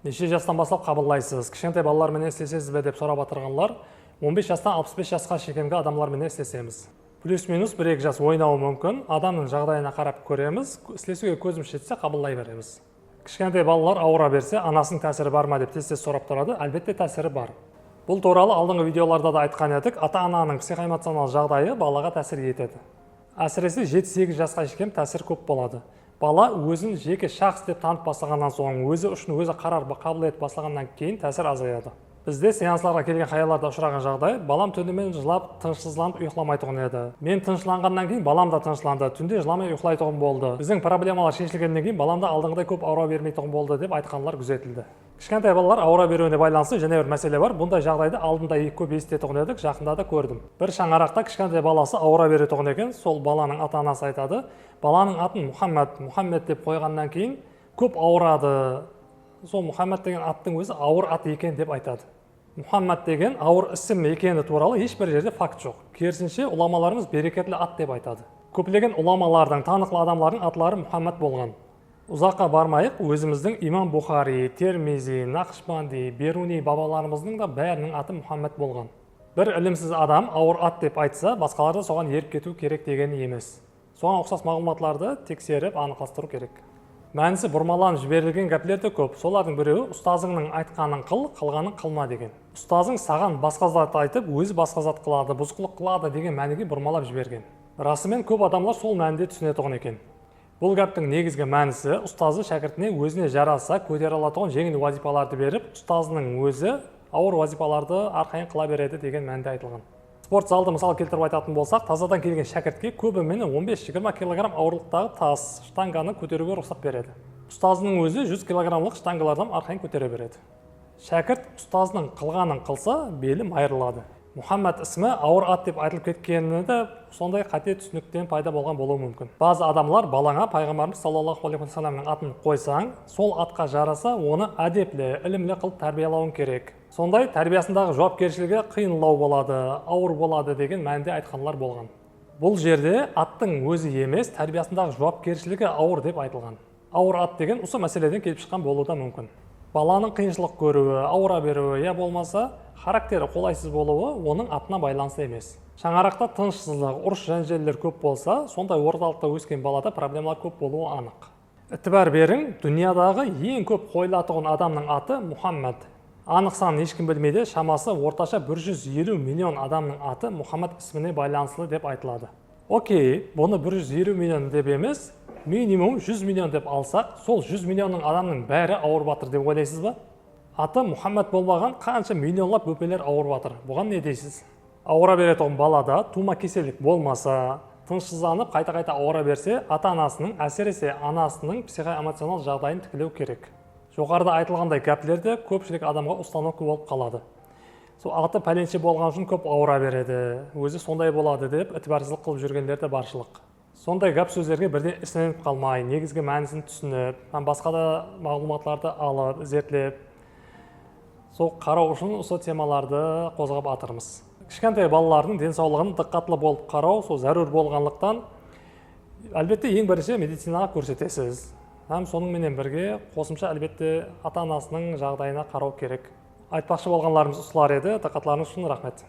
Неше жастан бастап қабылдайсыз? Кішкентай балалармен істесесіз бе деп сұрап отырғандар, 15 жастан 65 жасқа шейінгі адамдармен істесеміз. Плюс-минус 1-2 жас ойнауы мүмкін. Адамның жағдайына қарап көреміз, істесуге көзіміз жетсе қабылдай береміз. Кішкентай балалар ауыра берсе, анасының тәсірі бар ма деп тез сұрап тұрады. Әлбетте тәсірі бар. Бұл туралы алдыңғы видеоларда да айтқан едік. Ата-ананың психоэмоционал жағдайы балаға тәсір етеді. Әсіресе 7-8 жасқа шейін тәсір көп болады. Бала өзін жеке шахс деп танып бастағаннан соң, өзі үшін өзі қарар қабілет бастағаннан кейін тәсір азаяды. Бізде сеансларға келген хаяларда ұшыраған жағдай, балам түнімен жылап, тынышсызланып ұйықламайтұғын еді. Мен тынышланғаннан кейін балам да тынышланды, түнде жыламай ұйықлайтұғын болды. Біздің проблемалар шешілгеннен кейін баламда алдыңғыдай көп ауыра бермейтұғын болды деп айтқанлар күзетілді. Кішкентай балалар ауыра беруіне байланысты және бір мәселе бар. Бұндай жағдайды алдында көп естетұғын едік, жақында да көрдім. Бір шаңырақта кішкентай баласы ауыра беретұғын екен, сол баланың ата-анасы айтады, баланың атын Мұхаммед деп қойғаннан кейін көп ауырады. Сол Мұхаммед деген аттың өзі ауыр ат екен деп айтады. Мұхаммед деген ауыр ісім екені туралы ешбір жерде факт жоқ. Керісінше ұламаларымыз берекетлі ат деп айтады. Көптеген ұламалардың, танықлы адамлардың атлары Мұхаммед болған. Ұзаққа бармайық, өзіміздің имам Бухари, Термизи, Нақшбанди, Беруни бабаларымыздың да бәрінің аты Мұхаммед болған. Бір ілімсіз адам ауыр ат деп айтса, басқаларды соған еріп кету керек дегені емес. Соған ұқсас мағлұматларды тексеріп, анықтастыру керек. Мәнісі бұрмаланып жіберілген гәплер де көп. Солардың біреуі ұстазыңның айтқанын қыл, қылғанын қылма деген. Ұстазың саған басқа зат айтып, өзі басқа зат қылады, бұзықылық қылады деген мәніге бұрмалап жіберген. Расымен көп адамдар сол мәнінде түсінетұғын екен. Бұл гәптің негізгі мәнісі ұстазы шәкіртіне өзіне жараса көтере алатұғын жеңіл вазипаларды беріп, ұстазының өзі ауыр вазипаларды арқайын қыла береді деген мәнде айтылған. Спорт залды мысал келтіріп айтатын болсақ, тазадан келген шәкіртке көбімен 15-20 кг ауырлықтағы тас штанганы көтеруге рұқсат береді. Ұстазының өзі 100 кг-лық штангалардан арқайын көтере береді. Шәкірт ұстазының қылғанын қылса, белім айырылады. Мұхаммед ісімі ауыр ат деп айтылып кеткені де сондай қате түсініктен пайда болған болуы мүмкін. Базы адамлар балаңа пайғамбарымыз саллаллаху алейхи ва салламның атын қойсаң, сол атқа жараса, оны әдеплі, ілімлі қылып тәрбиелауың керек. Сондай тәрбиясындағы жауапкершілігі қиынлау болады, ауыр болады деген мәнде айтқанлар болған. Бұл жерде аттың өзі емес, тәрбиясындағы жауапкершілігі ауыр деп айтылған. Ауыр ат деген осы мәселеден келіп шыққан болуы да мүмкін. Баланың қиыншылық көруі, ауыра беруі, я болмаса характері қолайсыз болуы оның атына байланысты емес. Шаңырақта тынышсыздық, ұрыс жанжалдер көп болса, сондай орталықта өскен балада проблемалар көп болуы анық. Ітібар берің, дүниядағы ең көп қойылатұғын адамның аты Мұхаммед. Анық санын ешкім білмейді, шамасы орташа 150 миллион адамның аты Мұхаммед ісіміне байланысты деп айтылады. Окей, бұны 150 миллион деп емес, минимум 100 миллион деп алсақ, сол 100 миллионның адамның бәрі ауыр батыр деп ойлайсыз ба? Аты Мұхаммед болмаған қанша миллионлап бөпелер ауыр батыр. Бұған не дейсіз? Ауыра беретұғын балада тума кеселік болмаса, тынышсызданып қайта-қайта ауыра берсе, ата-анасының, әсіресе анасының психоэмоционал жағдайын тікілеу керек. Жоғарыда айтылғандай гәплерде көпшілік адамға установка болып қалады. Сол аты пәленше болған үшін көп ауыра береді, өзі сондай болады деп ітібарсыздық қылып жүргендер де баршылық. Сондай гәп сөздерге бірден ісініп қалмай, негізгі мәнісін түсініп, басқа да мағлұматларды алып, зерттеп, сол қарау үшін осы темаларды қозғап атырмыз. Кішкентай балалардың денсаулығын диққатлы болып қарау сол зәрур болғанлықтан, әлбетте ең бірінші медицинаға көрсетесіз. Соныңменен бірге қосымша әлбетте ата-анасының жағдайына қарау керек. Айтпақшы болғанларымыз осылар еді. Диққатларыңыз үшін рахмет.